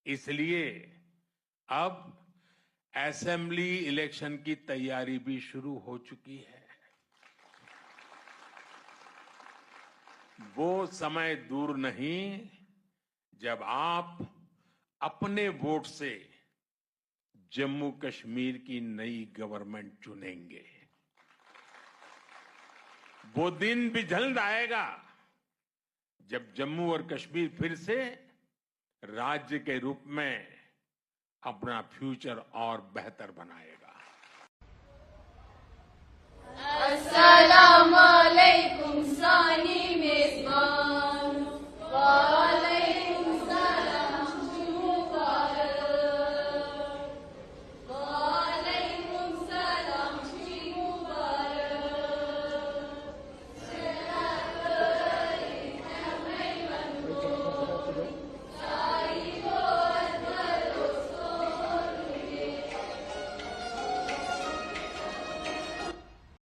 इसलिए अब assembly election की तैयारी भी शुरू हो चुकी है। वो समय दूर नहीं जब आप अपने वोट से जम्मू कश्मीर की नई गवर्नमेंट चुनेंगे। वो दिन भी जल्द आएगा जब जम्मू और कश्मीर फिर से राज्य के रूप में अपना फ्यूचर और बेहतर बनाएगा। अस्सलाम वालेकुम सानी मेजबान।